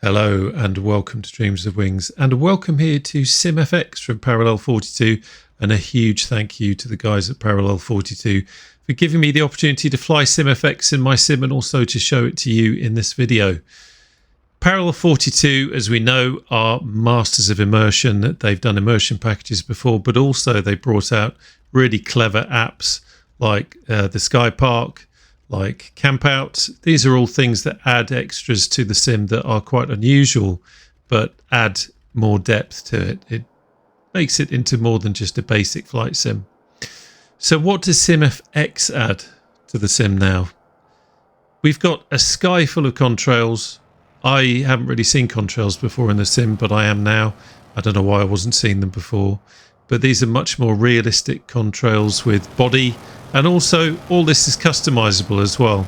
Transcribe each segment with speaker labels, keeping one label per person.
Speaker 1: Hello and welcome to Dreams of Wings, and welcome here to SimFX from Parallel 42, and a huge thank you to the guys at Parallel 42 for giving me the opportunity to fly SimFX in my sim and also to show it to you in this video. Parallel 42, as we know, are masters of immersion. They've done immersion packages before, but also they brought out really clever apps like the Sky Park, like Camp Out. These are all things that add extras to the sim that are quite unusual, but add more depth to it. It makes it into more than just a basic flight sim. So what does SimFX add to the sim now? We've got a sky full of contrails. I haven't really seen contrails before in the sim, but I am now. I don't know why I wasn't seeing them before. But these are much more realistic contrails with body, and also all this is customizable as well.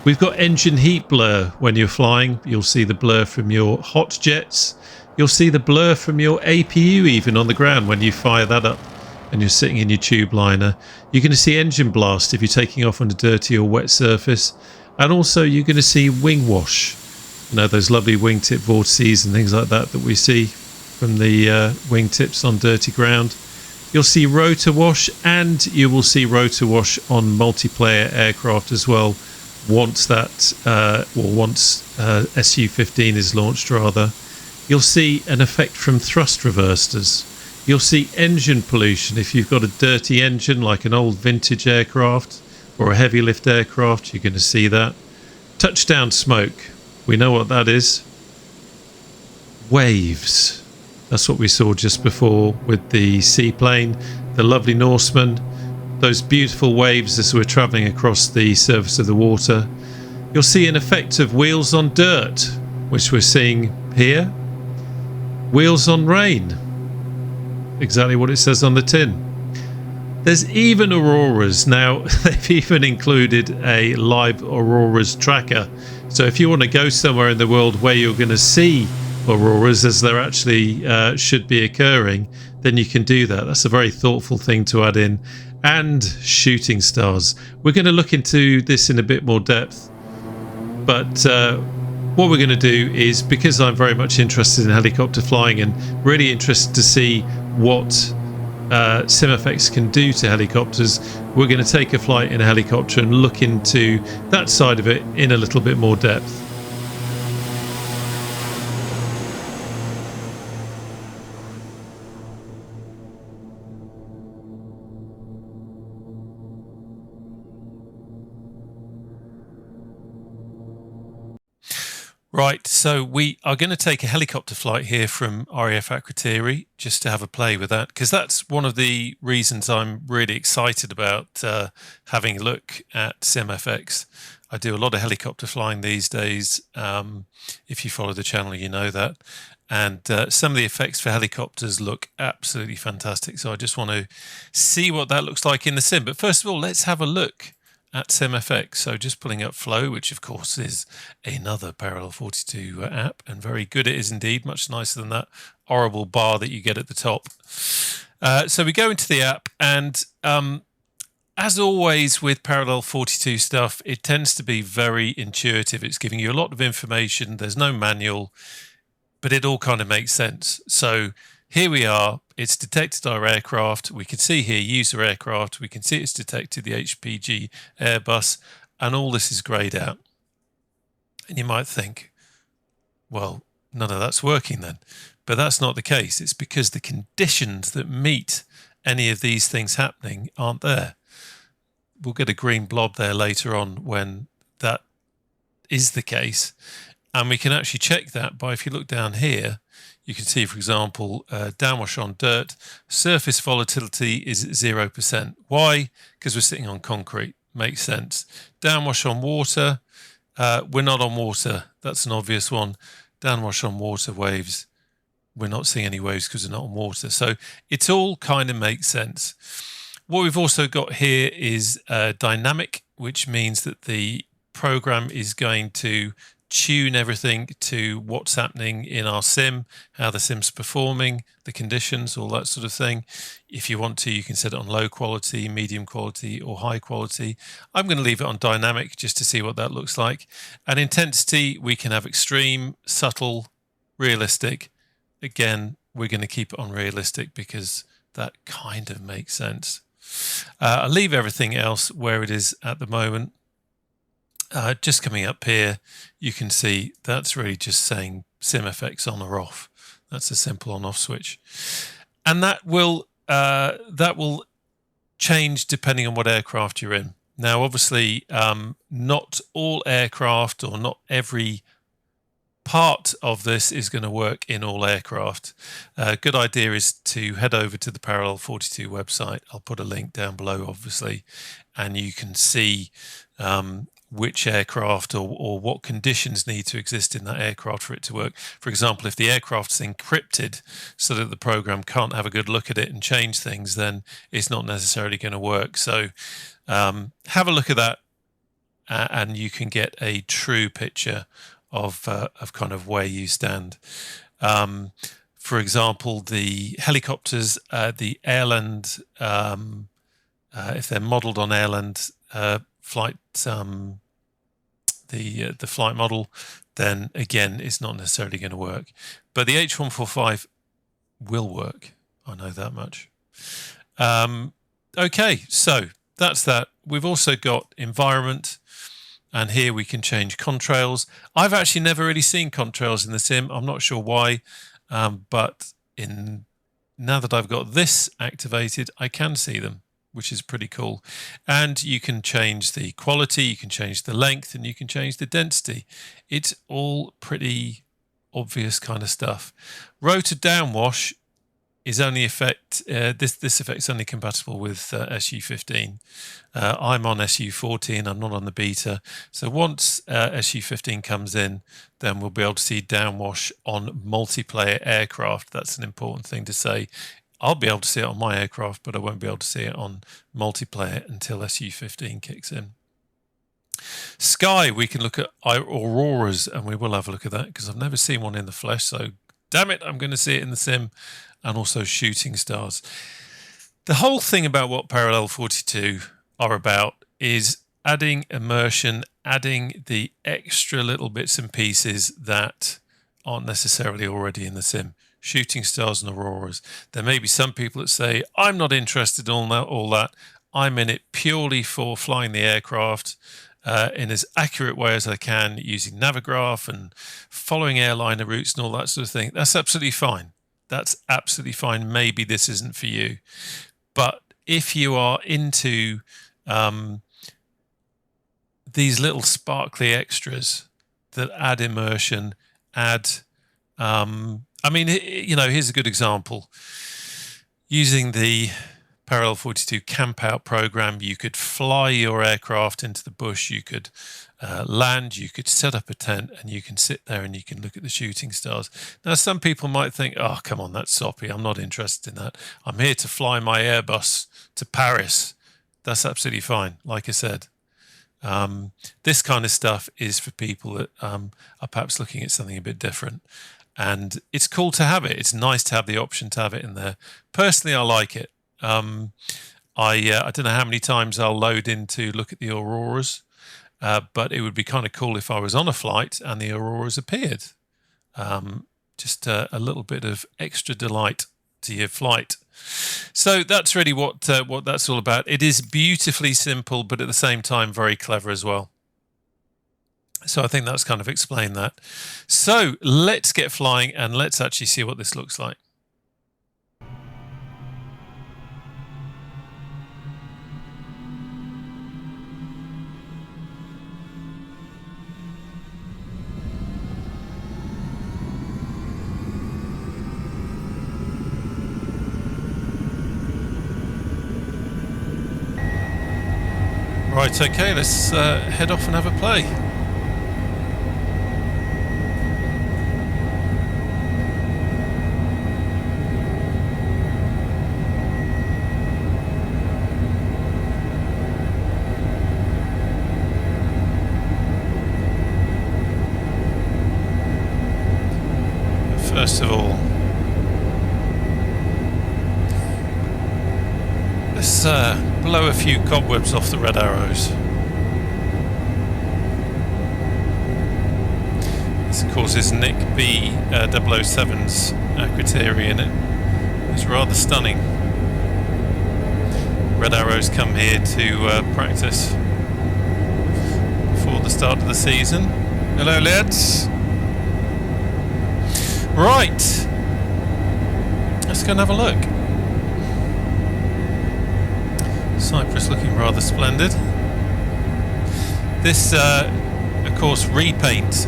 Speaker 1: We've got engine heat blur when you're flying. You'll see the blur from your hot jets. You'll see the blur from your APU even on the ground when you fire that up and you're sitting in your tube liner. You're going to see engine blast if you're taking off on a dirty or wet surface. And also you're going to see wing wash. You know, those lovely wingtip vortices and things like that that we see from the wingtips on dirty ground. You'll see rotor wash, and you will see rotor wash on multiplayer aircraft as well once that SU-15 is launched rather. You'll see an effect from thrust reversers. You'll see engine pollution if you've got a dirty engine like an old vintage aircraft or a heavy lift aircraft. You're going to see that. Touchdown smoke, we know what that is. Waves. That's what we saw just before with the seaplane, the lovely Norseman, those beautiful waves as we're travelling across the surface of the water. You'll see an effect of wheels on dirt, which we're seeing here. Wheels on rain. Exactly what it says on the tin. There's even auroras. Now, they've even included a live auroras tracker. So if you want to go somewhere in the world where you're going to see auroras as they're actually should be occurring, then you can do that. That's a very thoughtful thing to add in. And shooting stars. We're going to look into this in a bit more depth, but what we're going to do is, because I'm very much interested in helicopter flying and really interested to see what SimFX can do to helicopters, we're going to take a flight in a helicopter and look into that side of it in a little bit more depth. Right, so we are going to take a helicopter flight here from RAF Akrotiri just to have a play with that, because that's one of the reasons I'm really excited about having a look at SimFX. I do a lot of helicopter flying these days. If you follow the channel, you know that. And some of the effects for helicopters look absolutely fantastic. So I just want to see what that looks like in the sim. But first of all, let's have a look at SimFX. So just pulling up Flow, which of course is another Parallel 42 app, and very good it is indeed, much nicer than that horrible bar that you get at the top. So we go into the app, and as always with Parallel 42 stuff, it tends to be very intuitive. It's giving you a lot of information. There's no manual, but it all kind of makes sense. So here we are. It's detected our aircraft. We can see here user aircraft. We can see it's detected the HPG Airbus, and all this is greyed out. And you might think, well, none of that's working then. But that's not the case. It's because the conditions that meet any of these things happening aren't there. We'll get a green blob there later on when that is the case. And we can actually check that by, if you look down here, you can see, for example, downwash on dirt, surface volatility is 0%. Why? Because we're sitting on concrete. Makes sense. Downwash on water, we're not on water. That's an obvious one. Downwash on water waves, we're not seeing any waves because we're not on water. So it all kind of makes sense. What we've also got here is dynamic, which means that the program is going to tune everything to what's happening in our sim, how the sim's performing, the conditions, all that sort of thing. If you want to, you can set it on low quality, medium quality, or high quality. I'm going to leave it on dynamic just to see what that looks like. And intensity, we can have extreme, subtle, realistic. Again, we're going to keep it on realistic because that kind of makes sense. I'll leave everything else where it is at the moment. Just coming up here, you can see that's really just saying SimFX on or off. That's a simple on-off switch, and that will change depending on what aircraft you're in. Now, obviously, not all aircraft or not every part of this is going to work in all aircraft. A good idea is to head over to the Parallel 42 website. I'll put a link down below, obviously, and you can see which aircraft or what conditions need to exist in that aircraft for it to work. For example, if the aircraft's encrypted so that the program can't have a good look at it and change things, then it's not necessarily going to work. So have a look at that and you can get a true picture of kind of where you stand. For example, the helicopters, the Airland, if they're modelled on Airland flight, the flight model, then again, it's not necessarily going to work. But the H145 will work. I know that much. Okay, so that's that. We've also got environment. And here we can change contrails. I've actually never really seen contrails in the sim. I'm not sure why, but now that I've got this activated, I can see them, which is pretty cool. And you can change the quality, you can change the length, and you can change the density. It's all pretty obvious kind of stuff. Rotor downwash is only this effect's only compatible with SU15. I'm on SU14, I'm not on the beta. So once SU15 comes in, then we'll be able to see downwash on multiplayer aircraft. That's an important thing to say. I'll be able to see it on my aircraft, but I won't be able to see it on multiplayer until SU15 kicks in. Sky, we can look at auroras, and we will have a look at that because I've never seen one in the flesh. So damn it, I'm going to see it in the sim. And also shooting stars. The whole thing about what Parallel 42 are about is adding immersion, adding the extra little bits and pieces that aren't necessarily already in the sim. Shooting stars and auroras. There may be some people that say, I'm not interested in all that. I'm in it purely for flying the aircraft in as accurate way as I can, using Navigraph and following airliner routes and all that sort of thing. That's absolutely fine. That's absolutely fine. Maybe this isn't for you. But if you are into these little sparkly extras that add immersion, I mean, you know, here's a good example. Using the Parallel 42 camp out program, you could fly your aircraft into the bush, you could land, you could set up a tent, and you can sit there and you can look at the shooting stars. Now, some people might think, oh, come on, that's soppy. I'm not interested in that. I'm here to fly my Airbus to Paris. That's absolutely fine. Like I said, this kind of stuff is for people that are perhaps looking at something a bit different. And it's cool to have it. It's nice to have the option to have it in there. Personally, I like it. I don't know how many times I'll load in to look at the auroras. But it would be kind of cool if I was on a flight and the auroras appeared. Just a little bit of extra delight to your flight. So that's really what that's all about. It is beautifully simple, but at the same time very clever as well. So I think that's kind of explained that. So let's get flying and let's actually see what this looks like. Right, okay, let's head off and have a play. Let's blow a few cobwebs off the red arrows. This, of course, is Nick B 007's Akrotiri, and it is rather stunning. Red arrows come here to practice before the start of the season. Hello, lads. Right, let's go and have a look. Cyprus looking rather splendid. This, of course, repaint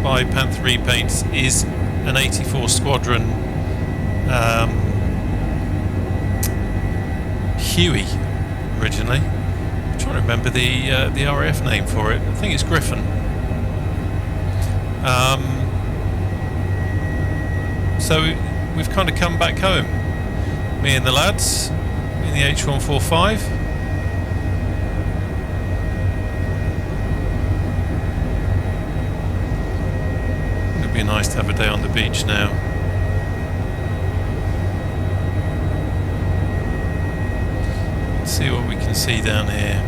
Speaker 1: by Panther Repaints is an 84 Squadron Huey originally. I'm trying to remember the RAF name for it. I think it's Griffin. So we've kind of come back home. Me and the lads in the H145. It'd be nice to have a day on the beach now. Let's see what we can see down here.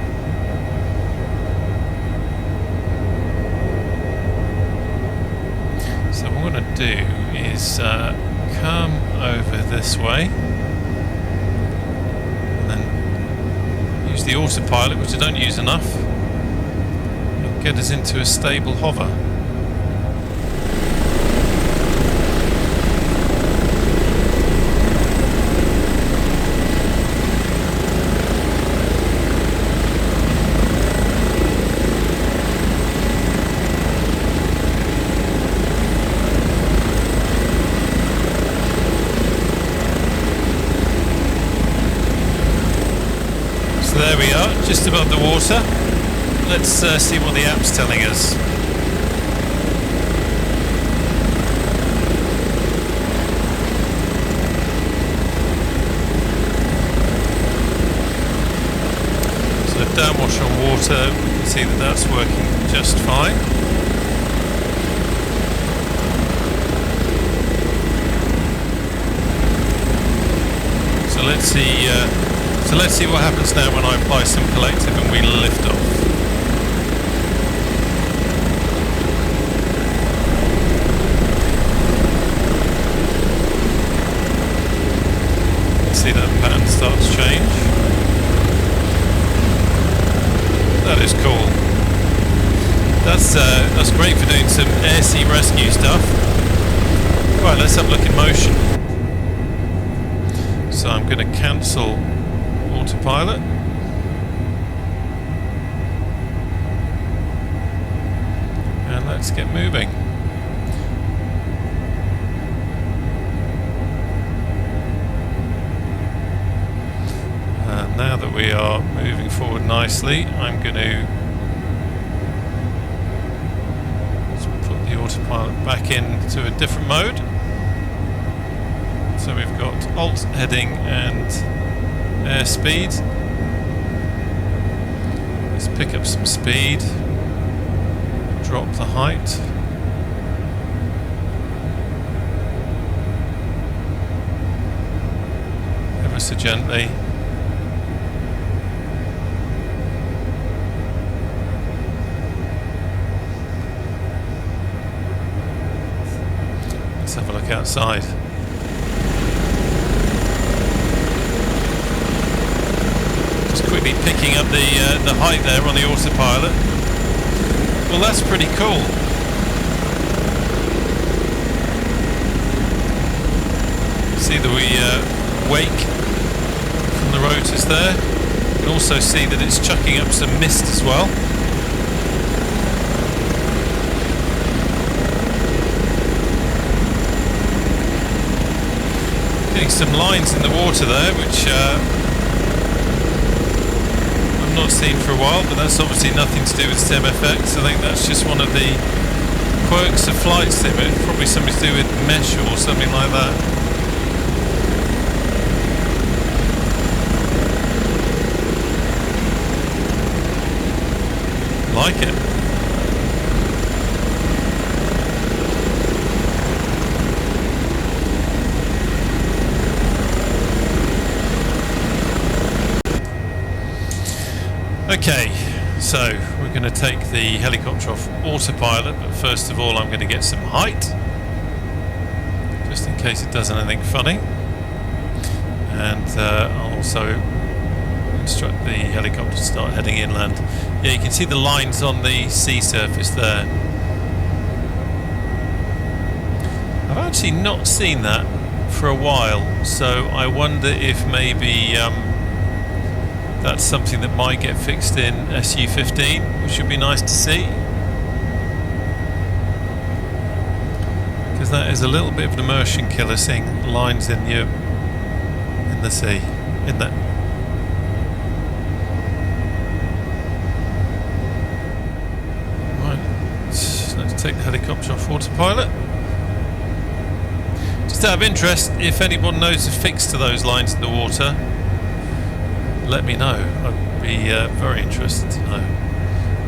Speaker 1: So what I'm going to do is come over this way and then use the autopilot, which I don't use enough, and get us into a stable hover. So there we are, just above the water. Let's see what the app's telling us. So downwash on water, we can see that that's working just fine. So let's see what happens now when I apply some collective and we lift off. See that pattern start to change. That is cool. That's great for doing some air sea rescue stuff. Right, let's have a look in motion. So I'm going to cancel autopilot. And let's get moving. Now that we are moving forward nicely, I'm going to put the autopilot back into a different mode. So we've got alt heading and airspeed. Let's pick up some speed, drop the height. Ever so gently. Let's have a look outside. Just quickly picking up the height there on the autopilot. Well, that's pretty cool. See the wake from the rotors there. You can also see that it's chucking up some mist as well. Getting some lines in the water there, which I've not seen for a while, but that's obviously nothing to do with SimFX. I think that's just one of the quirks of flight sim. It's probably something to do with mesh or something like that. Like it. Okay, so we're going to take the helicopter off autopilot, but first of all I'm going to get some height, just in case it does anything funny, and I'll also instruct the helicopter to start heading inland. Yeah, you can see the lines on the sea surface there. I've actually not seen that for a while, so I wonder if maybe that's something that might get fixed in SU15, which would be nice to see, because that is a little bit of an immersion killer, seeing lines in the sea, in that. Right, let's take the helicopter off autopilot. Just out of interest, if anyone knows the fix to those lines in the water, let me know. I'd be very interested to know.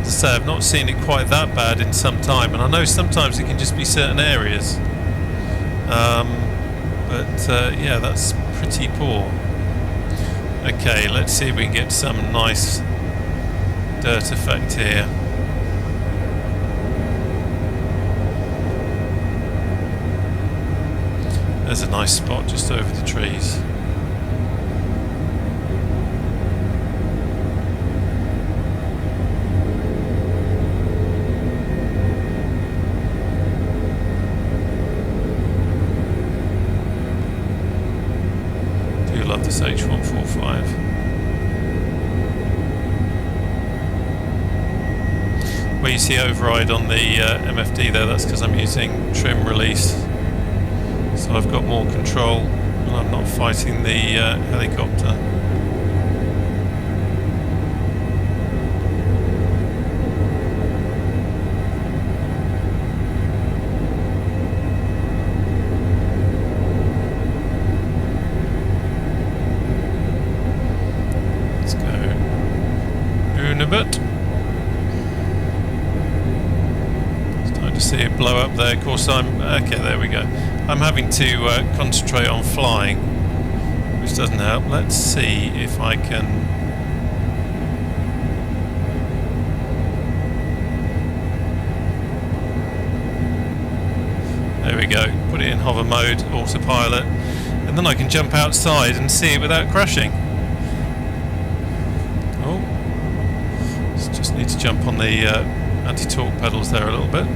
Speaker 1: As I say, I've not seen it quite that bad in some time, and I know sometimes it can just be certain areas. Yeah, that's pretty poor. Okay, let's see if we can get some nice dirt effect here. There's a nice spot just over the trees. Love this H145. Where you see override on the MFD there, that's because I'm using trim release, so I've got more control and I'm not fighting the helicopter. A bit. Starting to see it blow up there. Of course, okay. There we go. I'm having to concentrate on flying, which doesn't help. Let's see if I can. There we go. Put it in hover mode, autopilot, and then I can jump outside and see it without crashing. Just need to jump on the anti-torque pedals there a little bit.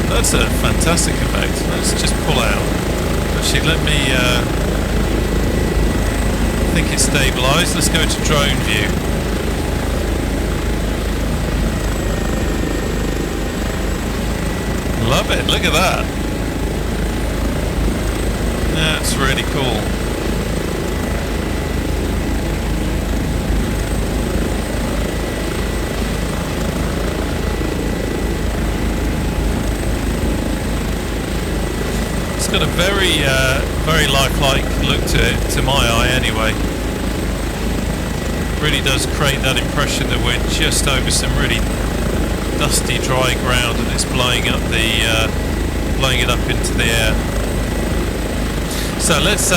Speaker 1: That's a fantastic effect. Let's just pull out. Actually, let me. I think it's stabilised. Let's go to drone view. Love it. Look at that. That's really cool. It's got a very lifelike look to it, to my eye anyway. Really does create that impression that we're just over some really dusty, dry ground, and it's blowing it up into the air. So let's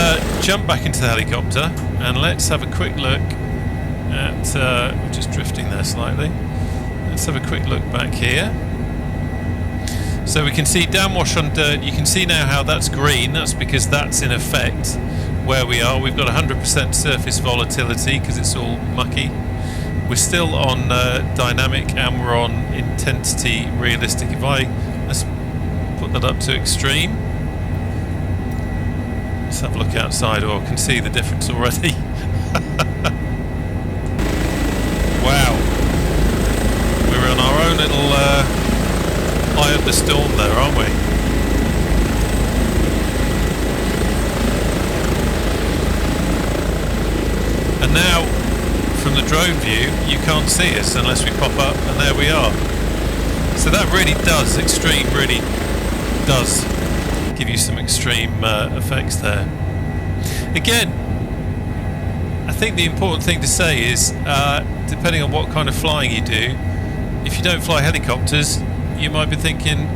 Speaker 1: jump back into the helicopter and let's have a quick look at, we're just drifting there slightly. Let's have a quick look back here. So we can see downwash on dirt. You can see now how that's green. That's because that's in effect where we are. We've got 100% surface volatility because it's all mucky. We're still on dynamic and we're on intensity realistic. If let's put that up to extreme. Let's have a look outside. Oh, I can see the difference already. Wow. We're on our own little eye of the storm there, aren't we? And now, from the drone view, you can't see us unless we pop up, and there we are. So that really does, really does give you some extreme effects there. Again, I think the important thing to say is, depending on what kind of flying you do, if you don't fly helicopters, you might be thinking,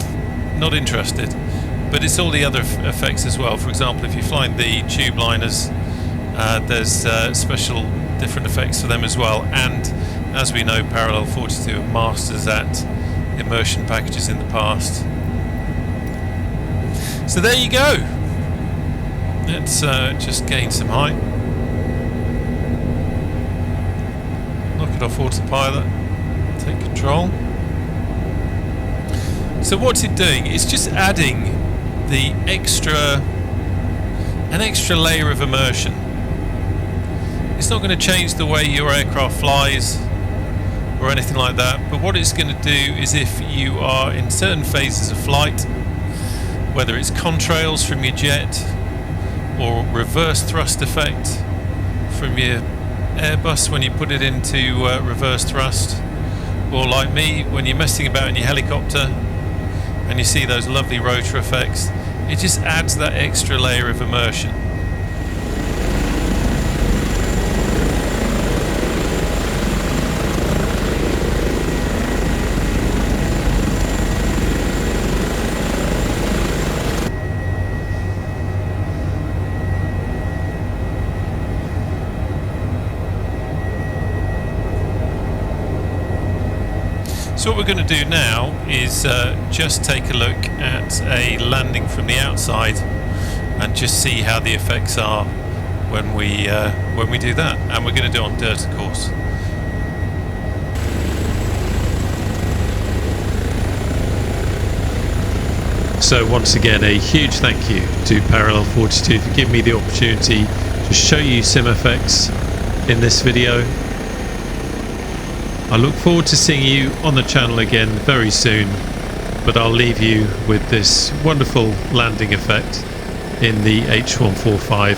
Speaker 1: not interested. but it's all the other effects as well. For example, if you're flying the tube liners, there's special different effects for them as well. And as we know, Parallel 42 are masters at immersion packages in the past. So there you go. Let's just gain some height. Knock it off autopilot. Take control. So what's it doing? It's just adding an extra layer of immersion. It's not going to change the way your aircraft flies or anything like that, but what it's going to do is, if you are in certain phases of flight, whether it's contrails from your jet or reverse thrust effect from your Airbus when you put it into reverse thrust, or like me when you're messing about in your helicopter and you see those lovely rotor effects, it just adds that extra layer of immersion. So what we're going to do now is just take a look at a landing from the outside and just see how the effects are when we do that. And we're going to do it on dirt, of course. So once again, a huge thank you to Parallel 42 for giving me the opportunity to show you SimFX in this video. I look forward to seeing you on the channel again very soon, but I'll leave you with this wonderful landing effect in the H145